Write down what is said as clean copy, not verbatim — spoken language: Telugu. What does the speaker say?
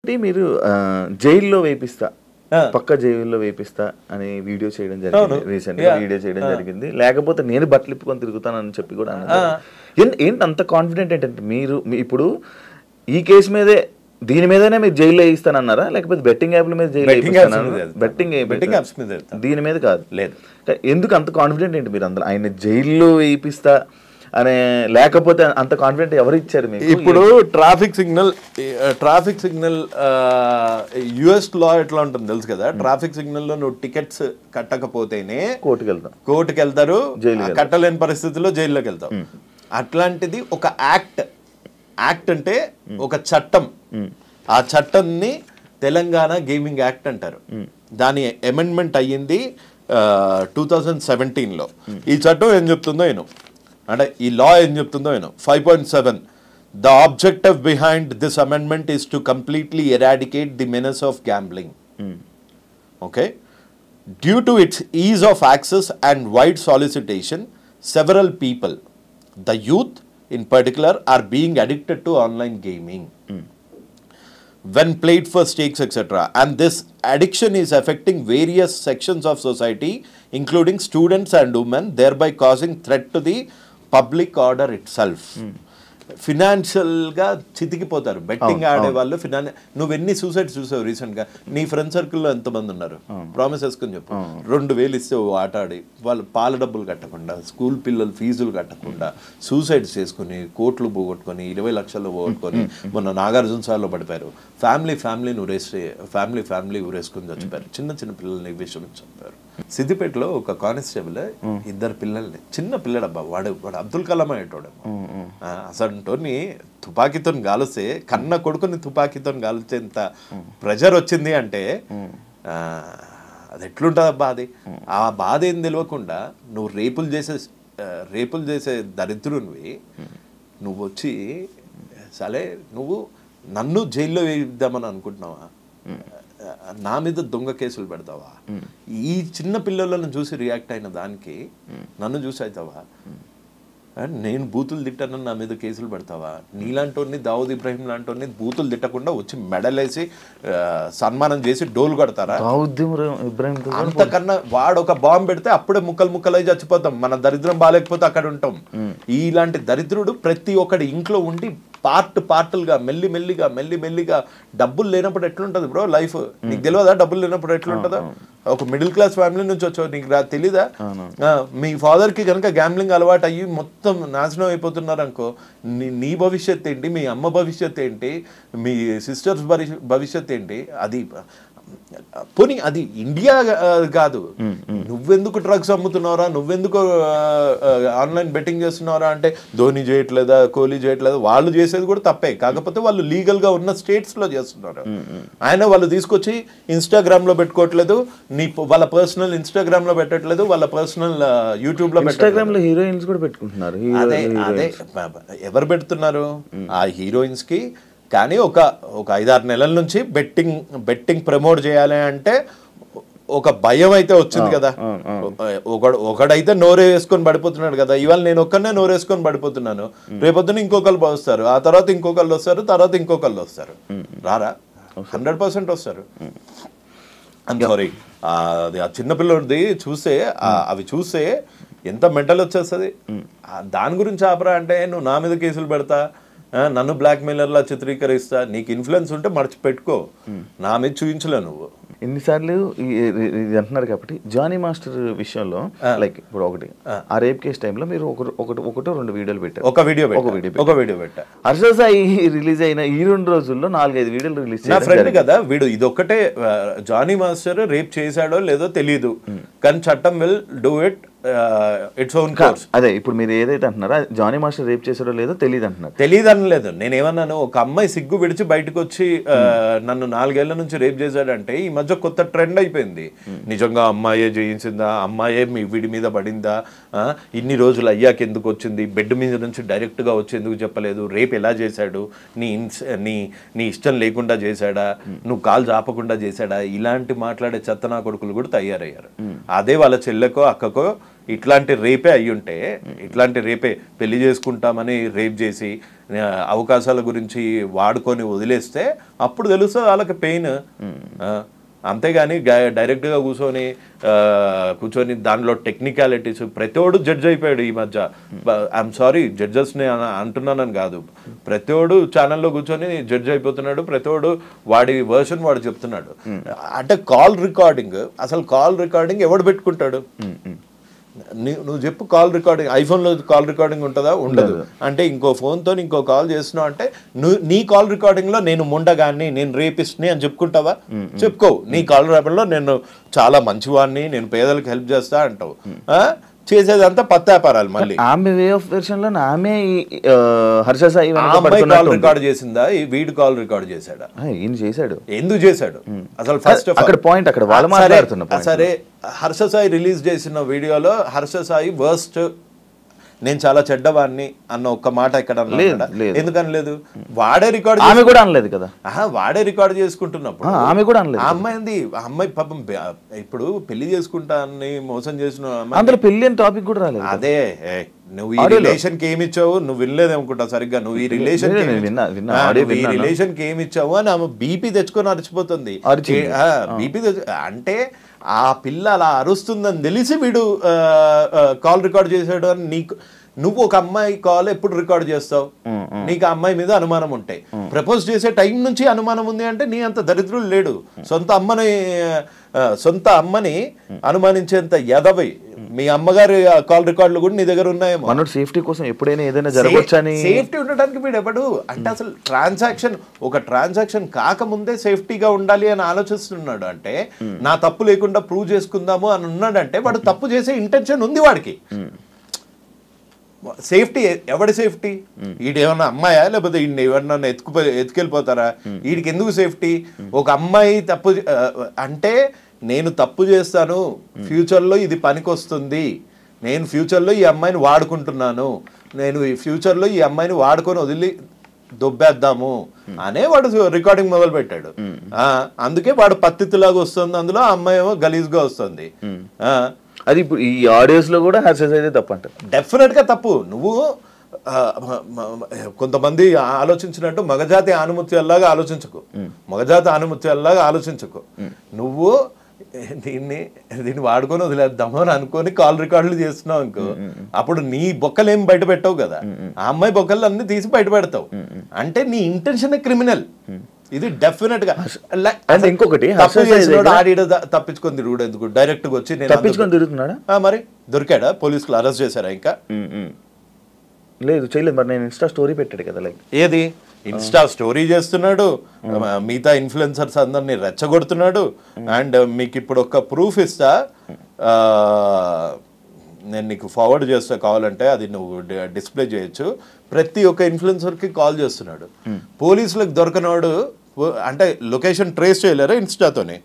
పెట్టి మీరు జైల్లో వేపిస్తా పక్క జైల్లో వేపిస్తా అని వీడియో చేయడం జరిగింది, రీసెంట్ గా వీడియో చేయడం జరిగింది. లేకపోతే నేను బట్టలు ఇప్పుకొని తిరుగుతానని చెప్పి కూడా అన్నారు. ఏంటి అంత కాన్ఫిడెంట్ ఏంటంటే మీరు ఇప్పుడు ఈ కేసు మీదే దీని మీదనే మీరు జైల్లో వేయిస్తానన్నారా, లేకపోతే బెట్టింగ్ యాప్ల మీద జైల్లో బెట్టింగ్ యాప్స్ మీద దీని మీద కాదు లేదు? ఎందుకు అంత కాన్ఫిడెంట్ ఏంటి మీరు అందరూ ఆయన జైల్లో వేయిస్తా అనే? లేకపోతే అంత కాన్ఫిడెంట్ ఎవరు ఇచ్చారు మీకు? ఇప్పుడు ట్రాఫిక్ సిగ్నల్ యుఎస్ లా ఎట్లా ఉంటుంది తెలుసు కదా, ట్రాఫిక్ సిగ్నల్ లో నువ్వు టికెట్స్ కట్టకపోతేనే కోర్టుకి వెళ్తారు, కట్టలేని పరిస్థితుల్లో జైల్లోకి వెళ్తావు. అట్లాంటిది ఒక యాక్ట్ అంటే ఒక చట్టం, ఆ చట్టాన్ని తెలంగాణ గేమింగ్ యాక్ట్ అంటారు. దాని అమెండ్మెంట్ అయ్యింది 2017లో. ఈ చట్టం ఏం చెప్తుందో ఏను అంటే ఈ లా ఏం చెప్తుందో ఏను 5.7 The objective behind this amendment is to completely eradicate the menace of gambling. Okay, due to its ease of access and wide solicitation, several people, the youth in particular, are being addicted to online gaming when played for stakes, etc. And this addiction is affecting various sections of society, including students and women, thereby causing threat to the public order itself. Financial గా చితికిపోతారు బెట్టింగ్ ఆడే వాళ్ళు. నువ్వు ఎన్ని సూసైడ్స్ చూసావు రీసెంట్ గా? నీ ఫ్రెండ్ సర్కిల్లో ఎంతమంది ఉన్నారు? ప్రామిస్ వేసుకొని చెప్పు. 2000 ఇస్తే ఆట ఆడి వాళ్ళు పాల డబ్బులు కట్టకుండా, స్కూల్ పిల్లలు ఫీజులు కట్టకుండా సూసైడ్స్ చేసుకుని కోట్లు పోగొట్టుకొని 20 లక్షలు పోగొట్టుకొని మొన్న నాగార్జున సార్లో పడిపోయారు. ఫ్యామిలీ ఊరేసుకుని చచ్చిపోయారు. చిన్న పిల్లల్ని విషయం చంపారు. సిద్దిపేటలో ఒక కానిస్టేబుల్ 2 పిల్లల్ని, చిన్న పిల్లడబ్బా, వాడు అబ్దుల్ కలాం అయ్యేటోడేమో, అసంటోని తుపాకీతో గాలిస్తే కన్న కొడుకుని తుపాకీతో గాలిచేంత ప్రెజర్ వచ్చింది అంటే అది ఎట్లుంటుంది అబ్బా? అది ఆ బాధ ఏం తెలియకుండా నువ్వు రేపులు చేసే దరిద్రునివి నువ్వు వచ్చి సరే నువ్వు నన్ను జైల్లో వేయిద్దామని అనుకుంటున్నావా? నా మీద దొంగ కేసులు పెడతావా? ఈ చిన్న పిల్లలను చూసి రియాక్ట్ అయిన దానికి నన్ను చూసి అవుతావా? నేను బూతులు తిట్టానని నా మీద కేసులు పెడతావా? నీలాంటి దావుద్ ఇబ్రాహిం లాంటి బూతులు తిట్టకుండా వచ్చి మెడలేసి సన్మానం చేసి డోలు కొడతారా? అంతకన్నా వాడు ఒక బాంబు పెడితే అప్పుడే ముక్కలై చచ్చిపోతాం. మన దరిద్రం బాగాలేకపోతే అక్కడ ఉంటాం. ఇలాంటి దరిద్రుడు ప్రతి ఒక్కడి ఇంట్లో ఉండి పార్టులుగా మెల్లిమెల్లిగా డబ్బులు లేనప్పుడు ఎట్లుంటది బ్రో లైఫ్? నీకు తెలియదా డబ్బులు లేనప్పుడు ఎట్లుంటుందో? ఒక మిడిల్ క్లాస్ ఫ్యామిలీ నుంచి వచ్చావు, నీకు తెలీదా? మీ ఫాదర్ కి కనుక గ్యాంబ్లింగ్ అలవాటు అయ్యి మొత్తం నాశనం అయిపోతున్నారు అనుకో, నీ భవిష్యత్ ఏంటి? మీ అమ్మ భవిష్యత్ ఏంటి? మీ సిస్టర్స్ భవిష్యత్ ఏంటి? అది పోనీ అది ఇండియా కాదు. నువ్వెందుకు డ్రగ్స్ అమ్ముతున్నారా, నువ్వెందుకు ఆన్లైన్ బెట్టింగ్ చేస్తున్నారా అంటే ధోని చేయట్లేదా, కోహ్లీ చేయట్లేదా? వాళ్ళు చేసేది కూడా తప్పే, కాకపోతే వాళ్ళు లీగల్ గా ఉన్న స్టేట్స్ లో చేస్తున్నారు. వాళ్ళు తీసుకొచ్చి ఇన్స్టాగ్రామ్ లో పెట్టుకోవట్లేదు, వాళ్ళ పర్సనల్ ఇన్స్టాగ్రామ్ లో పెట్టట్లేదు, వాళ్ళ పర్సనల్ యూట్యూబ్ లో హీరోయిన్స్ కూడా పెట్టుకుంటున్నారు. అదే ఎవరు పెడుతున్నారు? ఆ హీరోయిన్స్ కి. కానీ ఒక 5-6 నెలల నుంచి బెట్టింగ్ ప్రమోట్ చేయాలి అంటే ఒక భయం అయితే వచ్చింది కదా. ఒకడైతే నోరే వేసుకొని పడిపోతున్నాడు కదా. ఇవాళ నేను ఒక్కనే నోరేసుకొని పడిపోతున్నాను, రేపొద్దున ఇంకొకళ్ళు వస్తారు, ఆ తర్వాత ఇంకొకళ్ళు వస్తారు, తర్వాత ఇంకొకళ్ళు వస్తారు. రారా? 100% వస్తారు. సారీ, అది ఆ చిన్నపిల్లడిది చూస్తే అవి చూస్తే ఎంత మెంటల్ వచ్చేస్తుంది. దాని గురించి ఆపరా అంటే నువ్వు నా మీద కేసులు పెడతా, నన్ను బ్లాక్ మెయిలర్లా చిత్రీకరిస్తా, నీకు ఇన్ఫ్లుయెన్స్ ఉంటే మర్చిపెట్టుకో, నా మీద చూపించలే నువ్వు. ఎన్నిసార్లు ఇది అంటున్నారు కాబట్టి జానీ మాస్టర్ విషయంలో లైక్ ఇప్పుడు ఆ రేప్ కేసు టైంలో మీరు ఒకటో 2 వీడియోలు పెట్టారు. ఒక వీడియో పెట్టా. హర్ష సాయి రిలీజ్ అయిన ఈ 2 రోజుల్లో 4-5 వీడియోలు రిలీజ్. నా ఫ్రెండ్ కదా వీడు. ఇదొక్కటే జానీ మాస్టర్ రేప్ చేశాడో లేదో తెలియదు, కానీ చట్టం will do it its own course. అదే ఇప్పుడు మీరు ఏదైతే అంటున్నారో జానీ మాస్టర్ రేప్ చేసాడో లేదో తెలియదు అంటున్నారు. తెలియదు అనలేదు. నేనేమన్నాను, ఒక అమ్మాయి సిగ్గు విడిచి బయటకు వచ్చి నన్ను 4 ఏళ్ల నుంచి రేప్ చేశాడంటే ఈ మధ్య కొత్త ట్రెండ్ అయిపోయింది. నిజంగా అమ్మాయే చేయించిందా, అమ్మాయే వీడి మీద పడిందా, ఇన్ని రోజులు అయ్యాక ఎందుకు వచ్చింది, బెడ్ మీద నుంచి డైరెక్ట్ గా వచ్చి ఎందుకు చెప్పలేదు, రేపు ఎలా చేశాడు, నీ ఇష్టం లేకుండా చేశాడా, నువ్వు కాలు చాపకుండా చేశాడా, ఇలాంటి మాట్లాడే చెత్తనా కొడుకులు కూడా తయారయ్యారు. అదే వాళ్ళ చెల్లెకో అక్కకో ఇట్లాంటి రేపే అయ్యుంటే, ఇట్లాంటి రేపే పెళ్లి చేసుకుంటామని రేప్ చేసి అవకాశాల గురించి వాడుకొని వదిలేస్తే అప్పుడు తెలుస్తుంది వాళ్ళకి పెయిన్. అంతేగాని డైరెక్ట్గా కూర్చొని దానిలో టెక్నికాలిటీస్ ప్రతివాడు జడ్జ్ అయిపోయాడు ఈ మధ్య. ఐఎమ్ సారీ జడ్జెస్ని అంటున్నానని కాదు, ప్రతివాడు ఛానల్లో కూర్చొని జడ్జ్ అయిపోతున్నాడు, ప్రతివాడు వాడి వర్షన్ వాడు చెప్తున్నాడు. అంటే కాల్ రికార్డింగ్, అసలు కాల్ రికార్డింగ్ ఎవడు పెట్టుకుంటాడు? నువ్వు చెప్పు, కాల్ రికార్డింగ్ ఐఫోన్లో కాల్ రికార్డింగ్ ఉంటుందా? ఉండదు. అంటే ఇంకో ఫోన్తో ఇంకో కాల్ చేస్తున్నావు అంటే నీ కాల్ రికార్డింగ్లో నేను ముండగాన్ని, నేను రేపిస్ట్ని అని చెప్పుకుంటావా? చెప్పుకోవు. నీ కాల్ రికార్డింగ్లో నేను చాలా మంచివాడిని, నేను పేదలకు హెల్ప్ చేస్తా అంటావు. చేసేదంతా పత్తాపారాలు. మళ్ళీ ఆమె వే ఆఫ్ వెర్షన్ లో ఆమె హర్ష సాయి కాల్ రికార్డ్ చేసిందా? వీడు కాల్ రికార్డ్ చేశాడా? ఈయన చేశాడు. ఎందుకు చేశాడు అసలు? ఫస్ట్ అక్కడ పాయింట్ అక్కడ వాళ్ళు మాట్లాడుతున్నారు. సరే, హర్ష సాయి రిలీజ్ చేసిన వీడియోలో హర్ష సాయి వర్స్ట్, నేను చాలా చెడ్డవాడిని అన్న ఒక్క మాట ఎక్కడ ఎందుకని లేదు? వాడే రికార్డ్, ఆమె కూడా అనలేదు కదా. వాడే రికార్డ్ చేసుకుంటున్నప్పుడు ఆమె కూడా అనలేదు. ఆ అమ్మాయి పాపం ఇప్పుడు పెళ్లి చేసుకుంటా అని మోసం చేసిన అందులో పెళ్లి అని టాపిక్ కూడా రాలేదు. అదే నువ్వు ఈ రిలేషన్ కి ఏమి ఇచ్చావు, నువ్వు వినలేదు అనుకుంటా సరిగ్గా. నువ్వు ఈ రిలేషన్ కి ఏమి ఇచ్చావు అని ఆమె బీపీ తెచ్చుకొని అరిచిపోతుంది. బీపీ అంటే ఆ పిల్ల అలా అరుస్తుందని తెలిసి వీడు కాల్ రికార్డ్ చేసాడు అని నీకు. నువ్వు ఒక అమ్మాయి కాల్ ఎప్పుడు రికార్డ్ చేస్తావు? నీకు ఆ అమ్మాయి మీద అనుమానం ఉంటాయి. ప్రపోజ్ చేసే టైం నుంచి అనుమానం ఉంది అంటే నీ అంత దరిద్రుడు లేడు. సొంత అమ్మని అనుమానించేంత ఎదవై మీ అమ్మగారి కాల్ రికార్డులు కూడా నీ దగ్గర ఉన్నాయేమో. మనోడు సేఫ్టీ కోసం ఎప్పుడైనా ఏదైనా జరగొచ్చని, సేఫ్టీ ఉండడానికి వీడు ఎవడు అంటే అసలు ట్రాన్సాక్షన్ కాకముందే సేఫ్టీగా ఉండాలి అని ఆలోచిస్తున్నాడు. అంటే నా తప్పు లేకుండా ప్రూవ్ చేసుకుందాము అని ఉన్నాడంటే వాడు తప్పు చేసే ఇంటెన్షన్ ఉంది వాడికి. సేఫ్టీ ఎవడి సేఫ్టీ? ఈడేమన్నా అమ్మాయా లేకపోతే ఈయన ఎవరన్నా ఎత్తుకెళ్ళిపోతారా? వీడికి ఎందుకు సేఫ్టీ? ఒక అమ్మాయి తప్పు అంటే నేను తప్పు చేస్తాను, ఫ్యూచర్లో ఇది పనికొస్తుంది, నేను ఫ్యూచర్లో ఈ అమ్మాయిని వాడుకుంటున్నాను, నేను ఈ ఫ్యూచర్లో ఈ అమ్మాయిని వాడుకొని వదిలి దొబ్బేద్దాము అనే వాడు రికార్డింగ్ మొదలు పెట్టాడు. అందుకే వాడు పత్తిలాగా వస్తుంది, అందులో ఆ అమ్మాయి ఏమో గలీజ్గా వస్తుంది. అది ఇప్పుడు ఈ ఆడియోస్ లో కూడా హర్షస్ అయితే తప్పు అంట. డెఫినెట్ గా తప్పు. నువ్వు కొంతమంది ఆలోచించినట్టు మగజాతి ఆనుమత్యాల్లాగా ఆలోచించకు. నువ్వు దీన్ని వాడుకొని వదిలేద్దాము అని అనుకొని కాల్ రికార్డులు చేస్తున్నావు అనుకో, అప్పుడు నీ బొక్కలు ఏం బయట పెట్టావు కదా, ఆ అమ్మాయి బొక్కలు అన్ని తీసి బయట పెడతావు. అంటే నీ ఇంటెన్షన్ క్రిమినల్. ఇది డెఫినెట్ గా. ఇంకొకటి తప్పించుకొని తిరుగుడు ఎందుకు? డైరెక్ట్ గా వచ్చి తప్పించుకొని తిరుగుతున్నాడా? మరి దొరికాడా? పోలీసులు అరెస్ట్ చేశారా? ఇంకా లేదు, చేయలేదు. మరి నేను ఇన్స్టా స్టోరీ పెట్టాడు కదా, లైక్ ఏది ఇన్స్టా స్టోరీ చేస్తున్నాడు, మిగతా ఇన్ఫ్లుయెన్సర్స్ అందరినీ రెచ్చగొడుతున్నాడు. అండ్ మీకు ఇప్పుడు ఒక ప్రూఫ్ ఇస్తా, నేను నీకు ఫార్వర్డ్ చేస్తా, కావాలంటే అది నువ్వు డిస్ప్లే చేయొచ్చు. ప్రతి ఒక్క ఇన్ఫ్లుయెన్సర్కి కాల్ చేస్తున్నాడు. పోలీసులకు దొరకనవాడు అంటే లొకేషన్ ట్రేస్ చేయలేరా ఇన్స్టాతోనే?